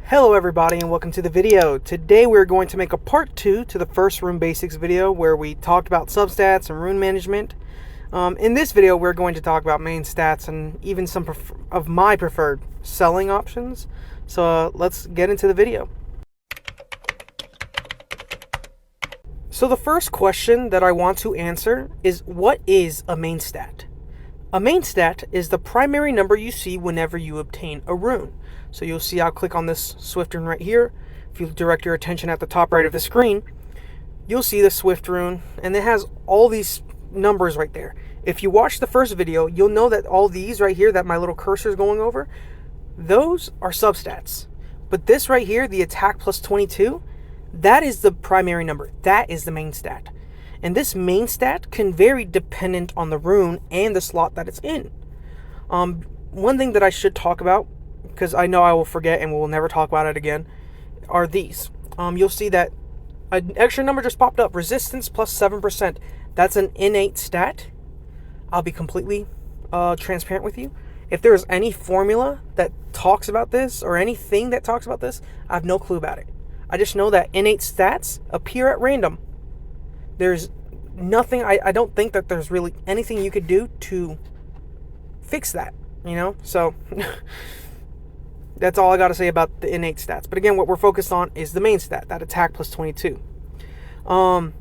Hello everybody and welcome to the video. Today we're going to make a part 2 to the first Rune Basics video where we talked about substats and rune management. In this video we're going to talk about main stats and even some of my preferred selling options. So let's get into the video. So the first question that I want to answer is, what is a main stat? A main stat is the primary number you see whenever you obtain a rune. So you'll see I'll click on this Swift rune right here. If you direct your attention at the top right of the screen, you'll see the Swift rune, and it has all these numbers right there. If you watch the first video, you'll know that all these right here that my little cursor is going over, those are substats. But this right here, the attack plus 22, that is the primary number. That is the main stat. And this main stat can vary dependent on the rune and the slot that it's in. One thing that I should talk about, because I know I will forget and we'll never talk about it again, are these. You'll see that an extra number just popped up, resistance plus 7%. That's an innate stat. I'll be completely transparent with you. If there's any formula that talks about this or anything that talks about this, I have no clue about it. I just know that innate stats appear at random. There's nothing, I don't think that there's really anything you could do to fix that, you know? So that's all I got to say about the innate stats. But again, what we're focused on is the main stat, that attack plus 22. But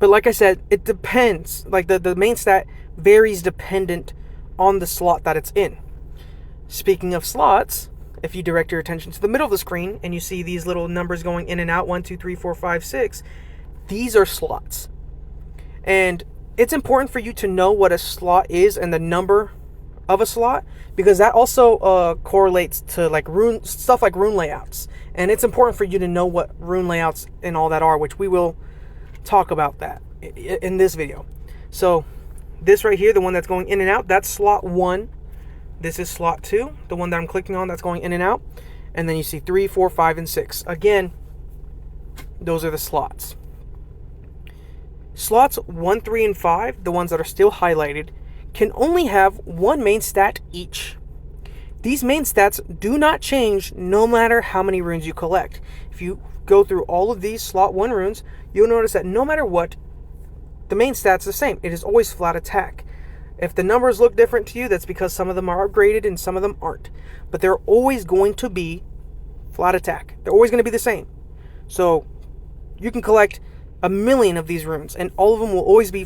like I said, it depends. Like the main stat varies dependent on the slot that it's in. Speaking of slots, if you direct your attention to the middle of the screen and you see these little numbers going in and out, 1, 2, 3, 4, 5, 6, these are slots. And it's important for you to know what a slot is and the number of a slot, because that also correlates to like rune stuff, like rune layouts. And it's important for you to know what rune layouts and all that are, which we will talk about that in this video. So this right here, the one that's going in and out, that's slot 1. This is slot 2, the one that I'm clicking on that's going in and out. And then you see 3, 4, 5, and 6. Again, those are the slots. Slots 1, 3, and 5, the ones that are still highlighted, can only have one main stat each. These main stats do not change no matter how many runes you collect. If you go through all of these slot 1 runes, you'll notice that no matter what, the main stat's the same. It is always flat attack. If the numbers look different to you, that's because some of them are upgraded and some of them aren't. But they're always going to be flat attack. They're always going to be the same. So you can collect a million of these runes and all of them will always be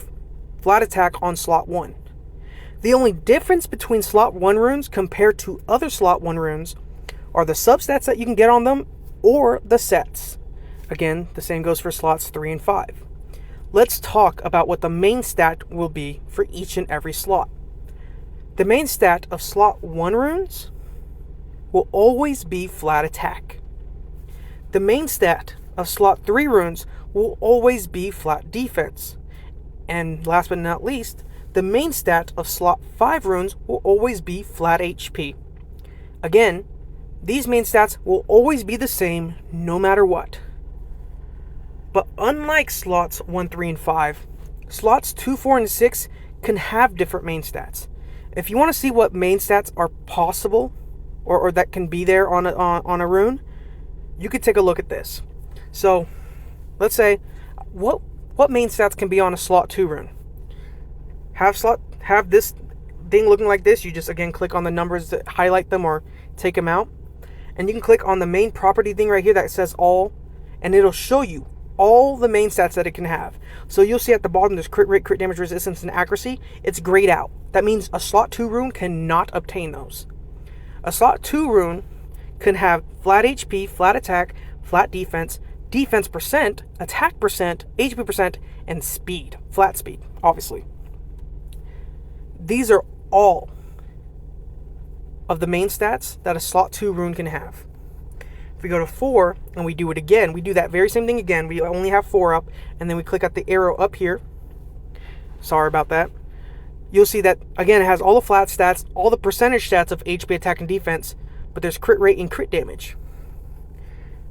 flat attack on slot 1. The only difference between slot 1 runes compared to other slot 1 runes are the substats that you can get on them or the sets. Again, the same goes for slots 3 and 5. Let's talk about what the main stat will be for each and every slot. The main stat of slot 1 runes will always be flat attack. The main stat of slot 3 runes will always be flat defense. And last but not least, the main stat of slot 5 runes will always be flat HP. Again, these main stats will always be the same no matter what. But unlike slots 1, 3, and 5, slots 2, 4, and 6 can have different main stats. If you want to see what main stats are possible or that can be there on a rune, you could take a look at this. So let's say, what main stats can be on a slot 2 rune? Have this thing looking like this. You just again click on the numbers that highlight them or take them out, and you can click on the main property thing right here that says all, and it'll show you all the main stats that it can have. So you'll see at the bottom there's crit rate, crit damage, resistance, and accuracy. It's grayed out. That means a slot 2 rune cannot obtain those. A slot 2 rune can have flat HP, flat attack, flat defense, defense percent, attack percent, HP percent, and speed. Flat speed, obviously. These are all of the main stats that a slot 2 rune can have. If we go to 4 and we do it again, we do that very same thing again. We only have 4 up, and then we click at the arrow up here. Sorry about that. You'll see that, again, it has all the flat stats, all the percentage stats of HP, attack, and defense, but there's crit rate and crit damage.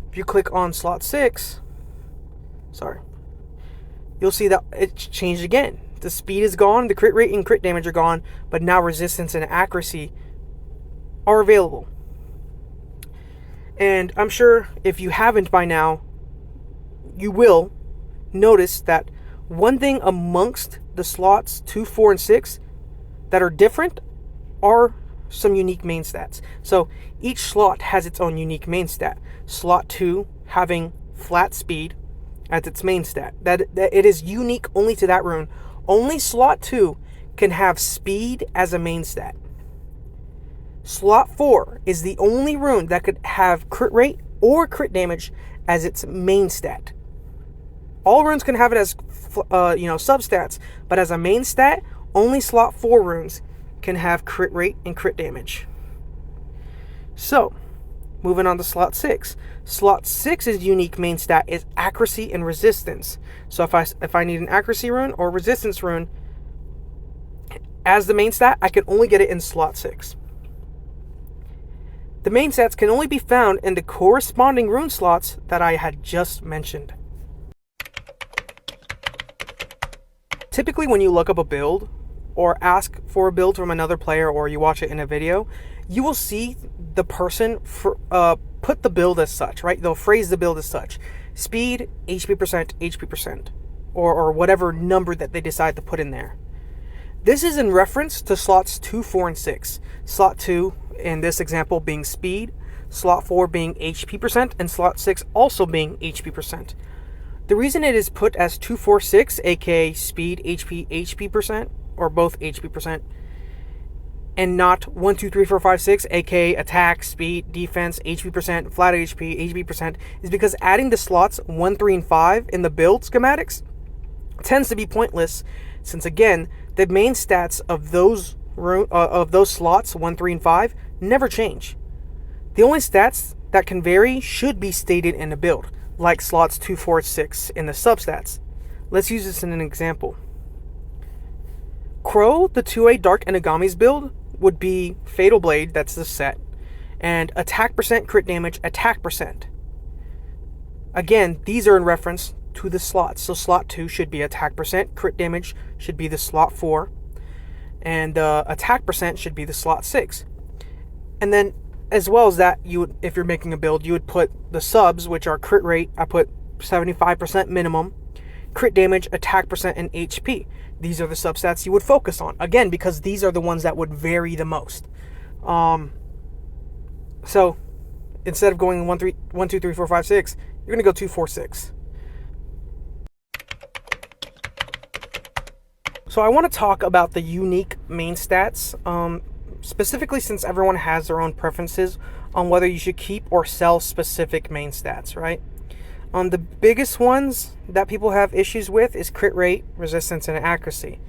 If you click on slot 6, you'll see that it's changed again. The speed is gone, the crit rate and crit damage are gone, but now resistance and accuracy are available. And I'm sure if you haven't by now, you will notice that one thing amongst the slots 2, 4, and 6 that are different are some unique main stats. So each slot has its own unique main stat. Slot 2 having flat speed as its main stat. That it is unique only to that rune. Only slot 2 can have speed as a main stat. Slot 4 is the only rune that could have crit rate or crit damage as its main stat. All runes can have it as substats, but as a main stat, only slot 4 runes can have crit rate and crit damage. So, moving on to slot 6. Slot 6's unique main stat is accuracy and resistance. So if I need an accuracy rune or resistance rune as the main stat, I can only get it in slot 6. The main stats can only be found in the corresponding rune slots that I had just mentioned. Typically when you look up a build or ask for a build from another player or you watch it in a video, you will see the person put the build as such, right? They'll phrase the build as such. Speed, HP percent, or whatever number that they decide to put in there. This is in reference to slots 2, 4, and 6. Slot 2, in this example, being speed, slot 4 being HP percent, and slot 6 also being HP percent. The reason it is put as 2, 4, 6, aka speed, HP percent, or both HP percent, and not 1, 2, 3, 4, 5, 6, aka attack, speed, defense, HP percent, flat HP percent, is because adding the slots 1, 3, and 5 in the build schematics tends to be pointless, since again, the main stats of those slots 1, 3, and 5 never change. The only stats that can vary should be stated in the build, like slots 2, 4, 6 in the substats. Let's use this in an example. Crow, the 2A Dark Enegami's build, would be Fatal Blade, that's the set, and attack percent, crit damage, attack percent. Again, these are in reference to the slots. So slot 2 should be attack percent, crit damage should be the slot 4, and attack percent should be the slot 6. And then, as well as that, you would, if you're making a build, you would put the subs, which are crit rate. I put 75% minimum, crit damage, attack percent, and HP. These are the substats you would focus on. Again, because these are the ones that would vary the most. So, instead of going 1, 2, 3, 4, 5, 6, you're going to go 2, 4, 6. So I want to talk about the unique main stats, specifically since everyone has their own preferences on whether you should keep or sell specific main stats, right? The biggest ones that people have issues with is crit rate, resistance, and accuracy.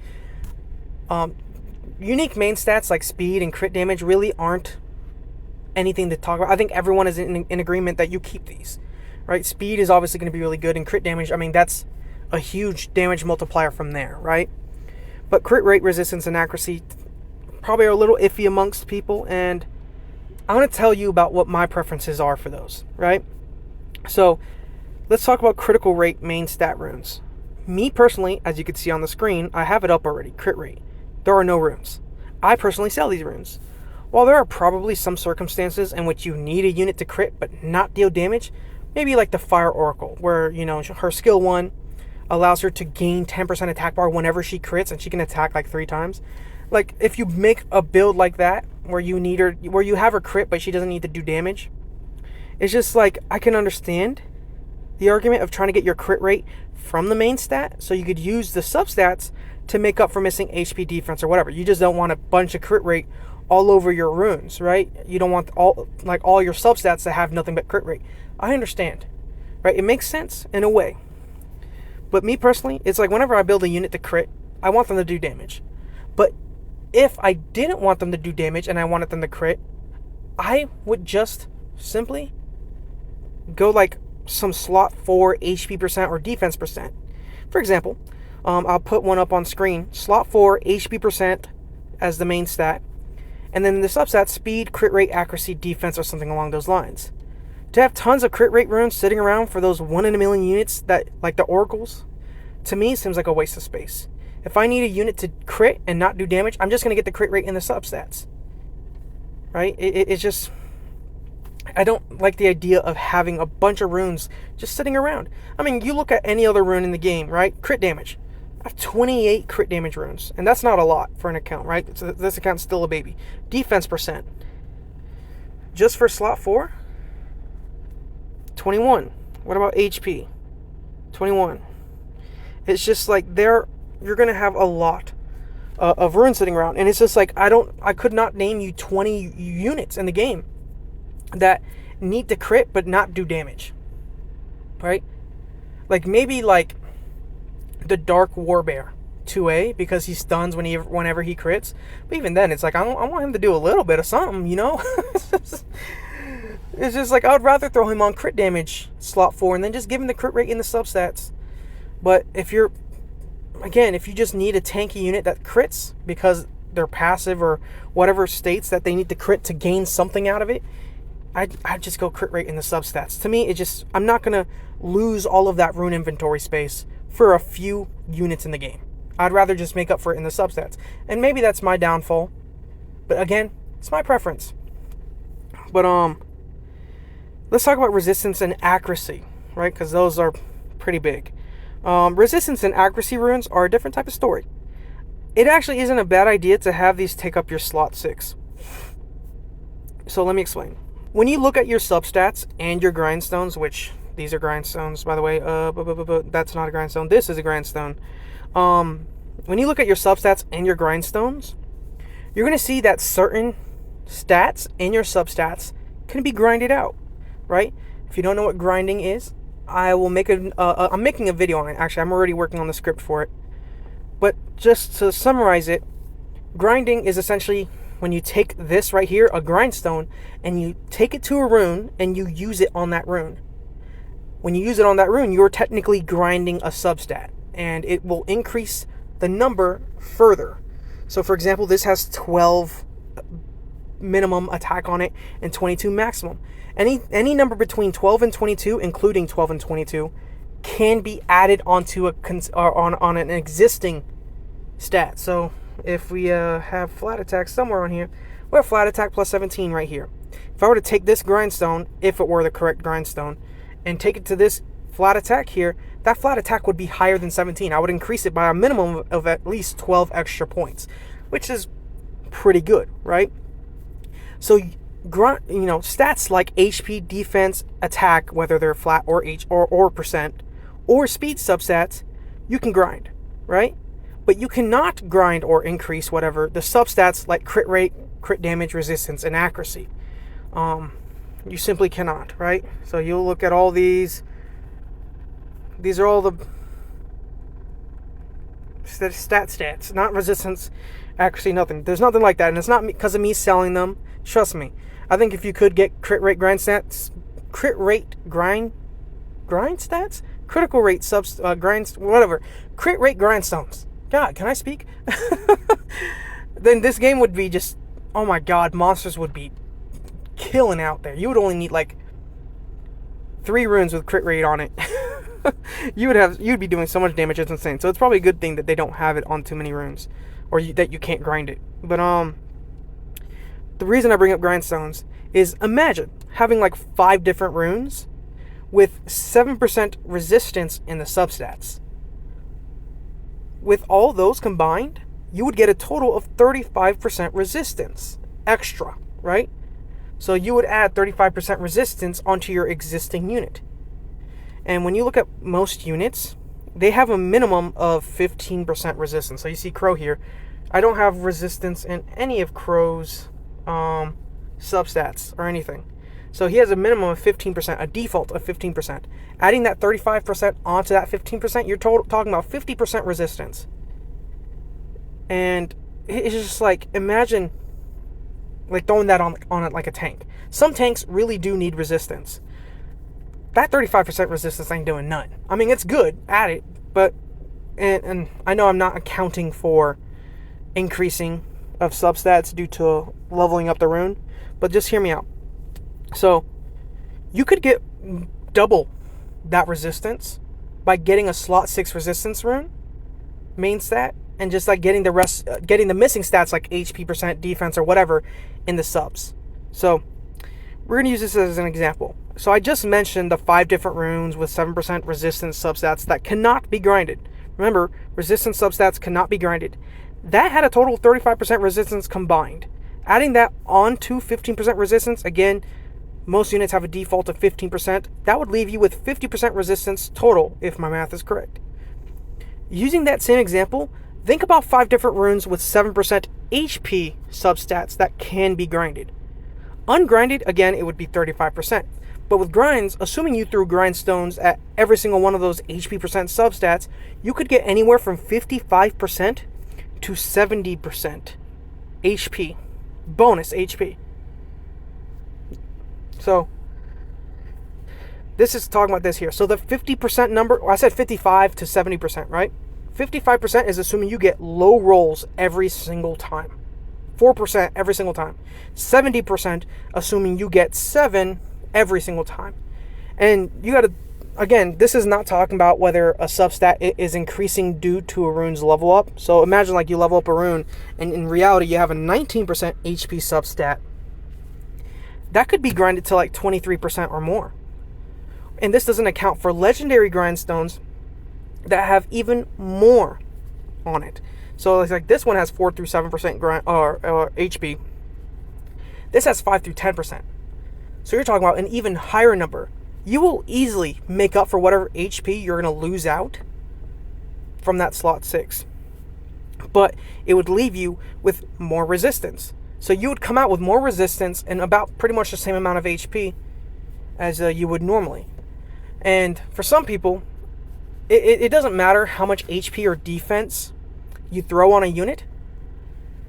Unique main stats like speed and crit damage really aren't anything to talk about. I think everyone is in agreement that you keep these, right? Speed is obviously going to be really good, and crit damage, I mean, that's a huge damage multiplier from there, right? But crit rate, resistance, and accuracy probably are a little iffy amongst people, and I'm going to tell you about what my preferences are for those, right? So, let's talk about critical rate main stat runes. Me personally, as you can see on the screen, I have it up already, crit rate. There are no runes. I personally sell these runes. While there are probably some circumstances in which you need a unit to crit but not deal damage, maybe like the Fire Oracle, where, you know, her skill 1 allows her to gain 10% attack bar whenever she crits, and she can attack like 3 times. Like, if you make a build like that, where you have her crit but she doesn't need to do damage, it's just like, I can understand the argument of trying to get your crit rate from the main stat, so you could use the substats to make up for missing HP, defense, or whatever. You just don't want a bunch of crit rate all over your runes, right? You don't want all your substats to have nothing but crit rate. I understand, right? It makes sense in a way. But me personally, it's like whenever I build a unit to crit, I want them to do damage. But if I didn't want them to do damage and I wanted them to crit, I would just simply go like some slot 4 HP percent or defense percent. For example, I'll put one up on screen. Slot 4 HP percent as the main stat, and then the substat speed, crit rate, accuracy, defense, or something along those lines. To have tons of crit rate runes sitting around for those 1 in a million units that, like the oracles, to me seems like a waste of space. If I need a unit to crit and not do damage, I'm just going to get the crit rate in the substats. Right? It's just, I don't like the idea of having a bunch of runes just sitting around. I mean, you look at any other rune in the game, right? Crit damage. I have 28 crit damage runes, and that's not a lot for an account, right? So this account's still a baby. Defense percent. Just for slot 4, 21. What about HP? 21. It's just like you're going to have a lot of runes sitting around, and it's just like I could not name you 20 units in the game that need to crit but not do damage, right? Like maybe like the Dark Warbear 2A, because he stuns whenever he crits, but even then it's like I want him to do a little bit of something, you know. It's just like I would rather throw him on crit damage slot 4 and then just give him the crit rate in the substats. But if you just need a tanky unit that crits because they're passive or whatever states that they need to crit to gain something out of it, I'd just go crit rate in the substats. To me, I'm not going to lose all of that rune inventory space for a few units in the game. I'd rather just make up for it in the substats. And maybe that's my downfall. But again, it's my preference. But let's talk about resistance and accuracy, right? Because those are pretty big. Resistance and accuracy runes are a different type of story. It actually isn't a bad idea to have these take up your slot 6. So let me explain. When you look at your substats and your grindstones, which these are grindstones, by the way, that's not a grindstone. This is a grindstone. When you look at your substats and your grindstones, you're going to see that certain stats in your substats can be grinded out, right? If you don't know what grinding is, I will make I'm making a video on it. Actually, I'm already working on the script for it. But just to summarize it, grinding is essentially when you take this right here, a grindstone, and you take it to a rune and you use it on that rune. When you use it on that rune, you're technically grinding a substat, and it will increase the number further. So for example, this has 12 minimum attack on it and 22 maximum. Any number between 12 and 22, including 12 and 22, can be added onto on an existing stat. So if we have flat attack somewhere on here, we have flat attack plus 17 right here. If I were to take this grindstone, if it were the correct grindstone, and take it to this flat attack here, that flat attack would be higher than 17. I would increase it by a minimum of at least 12 extra points, which is pretty good, right? So stats like HP, defense, attack, whether they're flat or or percent, or speed substats, you can grind, right? But you cannot grind or increase whatever the substats like crit rate, crit damage, resistance, and accuracy. You simply cannot, right? So you'll look at all these. These are all the stats, not resistance, accuracy, nothing. There's nothing like that, and it's not because of me selling them. Trust me. I think if you could get crit rate grind stats, critical rate grindstones. God, can I speak? Then this game would be just, oh my God, monsters would be killing out there. You would only need like 3 runes with crit rate on it. You'd be doing so much damage, it's insane. So it's probably a good thing that they don't have it on too many runes, or that you can't grind it. But the reason I bring up grindstones is imagine having like 5 different runes with 7% resistance in the substats. With all those combined, you would get a total of 35% resistance extra, right? So you would add 35% resistance onto your existing unit. And when you look at most units, they have a minimum of 15% resistance. So you see Crow here. I don't have resistance in any of Crow's substats or anything. So he has a minimum of 15%, a default of 15%. Adding that 35% onto that 15%, you're talking about 50% resistance. And it's just like, imagine like throwing that on it like a tank. Some tanks really do need resistance. That 35% resistance ain't doing none. I mean, it's good at it, but and I know I'm not accounting for increasing of substats due to leveling up the rune, but just hear me out. So you could get double that resistance by getting a slot 6 resistance rune main stat, and just like getting the missing stats like HP percent, defense, or whatever in the subs. So We're going to use this as an example. So I just mentioned the 5 different runes with 7% resistance substats that cannot be grinded. Remember, resistance substats cannot be grinded. That had a total of 35% resistance combined. Adding that on to 15% resistance, again, most units have a default of 15%. That would leave you with 50% resistance total, if my math is correct. Using that same example, think about 5 different runes with 7% HP substats that can be grinded. Ungrinded, again, it would be 35%. But with grinds, assuming you threw grindstones at every single one of those HP percent substats, you could get anywhere from 55% to 70% HP. Bonus HP. So, this is talking about this here. So the 50% number, I said 55 to 70%, right? 55% is assuming you get low rolls every single time. 4% every single time. 70% assuming you get 7 every single time. And you got to, again, this is not talking about whether a substat is increasing due to a rune's level up. So imagine like you level up a rune and in reality you have a 19% HP substat. That could be grinded to like 23% or more. And this doesn't account for legendary grindstones that have even more on it. So it's like this one has 4 through 7% grind or HP. This has 5 through 10%. So you're talking about an even higher number. You will easily make up for whatever HP you're going to lose out from that slot 6. But it would leave you with more resistance. So you would come out with more resistance and about pretty much the same amount of HP as you would normally. And for some people, it doesn't matter how much HP or defense you throw on a unit.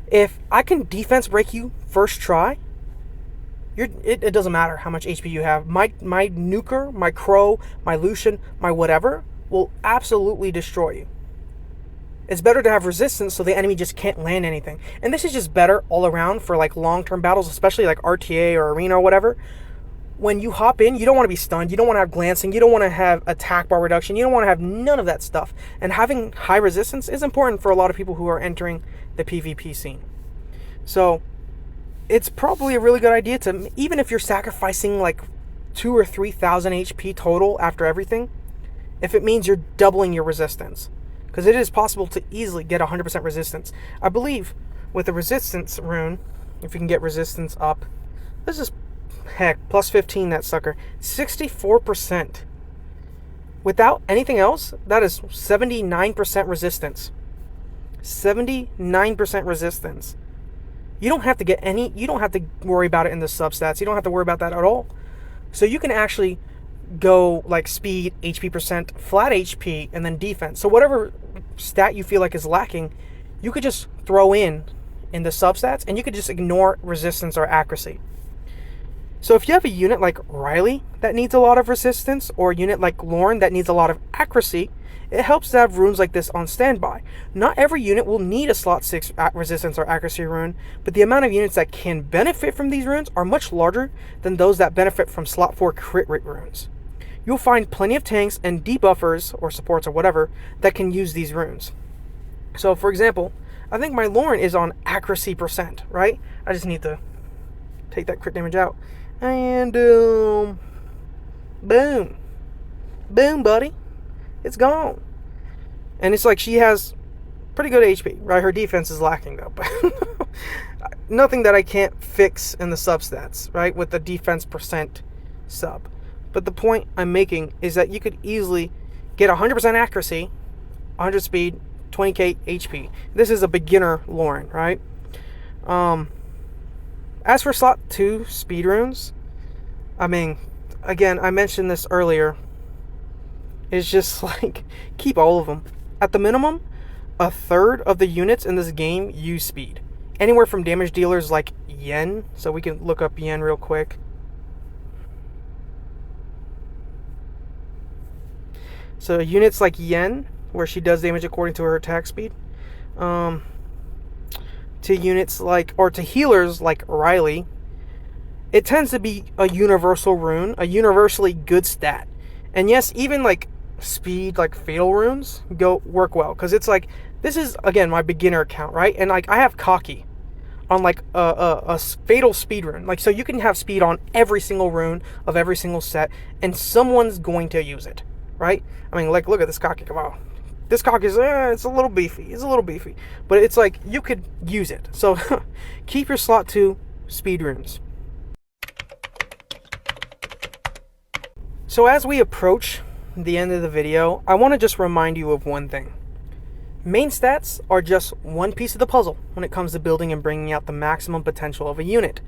If I can defense break you first try, it doesn't matter how much HP you have. My nuker, my crow, my Lucian, my whatever will absolutely destroy you. It's better to have resistance so the enemy just can't land anything. And this is just better all around for like long-term battles, especially like RTA or Arena or whatever. When you hop in, you don't want to be stunned. You don't want to have glancing. You don't want to have attack bar reduction. You don't want to have none of that stuff. And having high resistance is important for a lot of people who are entering the PvP scene. So it's probably a really good idea to, even if you're sacrificing like 2,000 or 3,000 HP total after everything, if it means you're doubling your resistance. Because it is possible to easily get 100% resistance. I believe with the resistance rune, if you can get resistance up, this is, heck, plus 15, that sucker. 64%. Without anything else, that is 79% resistance. 79% resistance. You don't have to get any, you don't have to worry about it in the substats. You don't have to worry about that at all. So you can actually go like speed, HP percent, flat HP, and then defense. So whatever stat you feel like is lacking, you could just throw in the substats, and you could just ignore resistance or accuracy. So if you have a unit like Riley that needs a lot of resistance, or a unit like Lauren that needs a lot of accuracy, it helps to have runes like this on standby. Not every unit will need a slot 6 resistance or accuracy rune, but the amount of units that can benefit from these runes are much larger than those that benefit from slot 4 crit rate runes. You'll find plenty of tanks and debuffers, or supports or whatever, that can use these runes. So for example, I think my Lauren is on accuracy percent, right? I just need to take that crit damage out. And boom. Boom, buddy. It's gone. And it's like she has pretty good HP, right? Her defense is lacking though. But nothing that I can't fix in the substats, right? With the defense percent sub. But the point I'm making is that you could easily get 100% accuracy, 100 speed, 20k HP. This is a beginner Lauren, right? As for slot 2 speed runes, I mean, again, I mentioned this earlier. It's just like, keep all of them. At the minimum, a third of the units in this game use speed. Anywhere from damage dealers like Yen, so we can look up Yen real quick. So units like Yen, where she does damage according to her attack speed, to units like, or to healers like Riley, it tends to be a universal rune, a universally good stat. And yes, even like speed, like fatal runes work well, because it's like, this is again my beginner account, right? And like I have cocky. on like a fatal speed rune. Like, so you can have speed on every single rune of every single set, and someone's going to use it, right? I mean, like, look at this cocky. Wow, this cock is it's a little beefy. It's a little beefy, but it's like you could use it. So keep your slot 2 speed runes. So as we approach the end of the video, I want to just remind you of one thing. Main stats are just one piece of the puzzle when it comes to building and bringing out the maximum potential of a unit.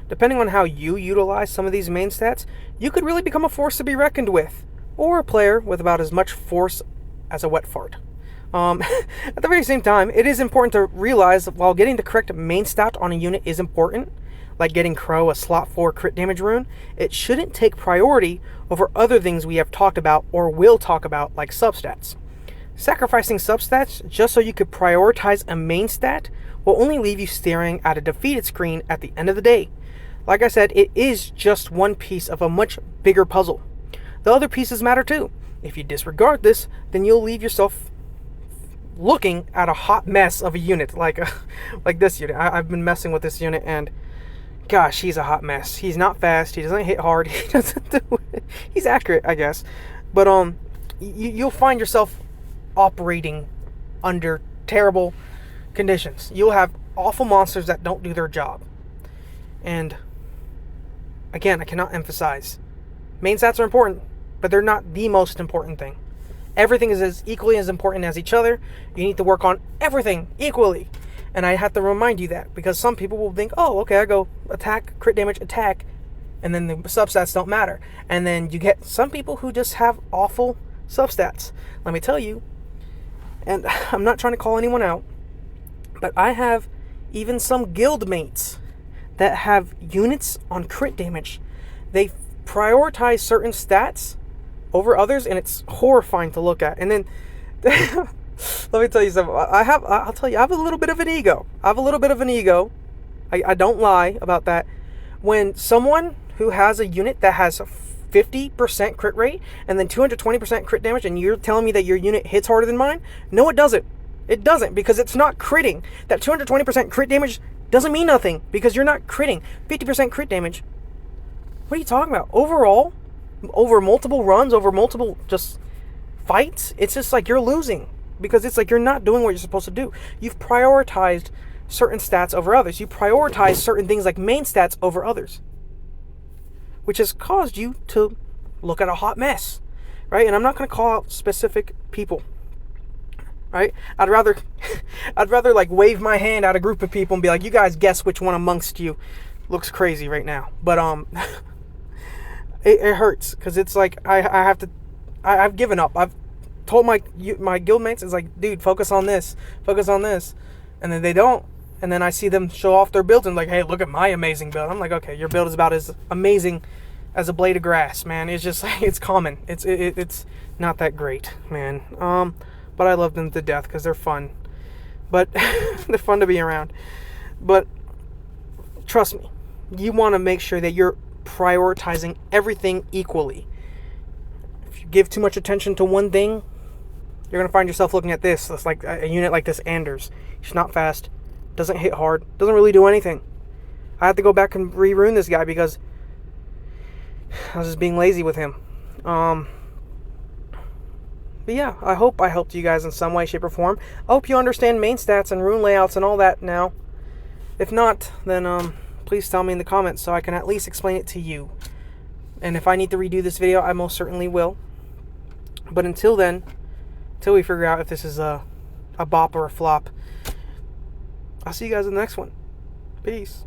Depending on how you utilize some of these main stats, you could really become a force to be reckoned with, or a player with about as much force as a wet fart. At the very same time, it is important to realize that while getting the correct main stat on a unit is important, like getting Crow a slot 4 crit damage rune, it shouldn't take priority over other things we have talked about or will talk about, like substats. Sacrificing substats just so you could prioritize a main stat will only leave you staring at a defeated screen at the end of the day. Like I said, it is just one piece of a much bigger puzzle. The other pieces matter too. If you disregard this, then you'll leave yourself looking at a hot mess of a unit, like this unit. I've been messing with this unit, and gosh, he's a hot mess. He's not fast. He doesn't hit hard. He doesn't do it. He's accurate, I guess, but you'll find yourself operating under terrible conditions. You'll have awful monsters that don't do their job. And again, I cannot emphasize, main stats are important, but they're not the most important thing. Everything is as equally as important as each other. You need to work on everything equally. And I have to remind you that, because some people will think, oh, okay, I go attack, crit damage, attack, and then the substats don't matter. And then you get some people who just have awful substats. Let me tell you, and I'm not trying to call anyone out, but I have even some guild mates that have units on crit damage. They prioritize certain stats over others, and it's horrifying to look at. And then let me tell you something. I'll tell you, I have a little bit of an ego. I don't lie about that. When someone who has a unit that has 50% crit rate and then 220% crit damage, and you're telling me that your unit hits harder than mine? No, it doesn't. It doesn't, because it's not critting. That 220% crit damage doesn't mean nothing because you're not critting. 50% crit damage. What are you talking about? Overall, over multiple runs, over multiple just fights, it's just like you're losing, because it's like you're not doing what you're supposed to do. You've prioritized certain stats over others. You prioritize certain things like main stats over others, which has caused you to look at a hot mess, right? And I'm not going to call out specific people, right? I'd rather like wave my hand at a group of people and be like, you guys guess which one amongst you looks crazy right now. But it hurts, because it's like I've given up. I've told my guildmates, it's like, dude, focus on this, and then they don't. And then I see them show off their builds and like, hey, look at my amazing build. I'm like, okay, your build is about as amazing as a blade of grass, man. It's just like, it's common. It's not that great, man. But I love them to death because they're fun. But they're fun to be around. But trust me, you want to make sure that you're prioritizing everything equally. If you give too much attention to one thing, you're going to find yourself looking at this. It's like a unit like this, Anders. He's not fast, doesn't hit hard, doesn't really do anything. I had to go back and re-rune this guy because I was just being lazy with him. But yeah, I hope I helped you guys in some way, shape, or form. I hope you understand main stats and rune layouts and all that now. If not, then please tell me in the comments so I can at least explain it to you. And if I need to redo this video, I most certainly will. But until then, until we figure out if this is a bop or a flop, I'll see you guys in the next one. Peace.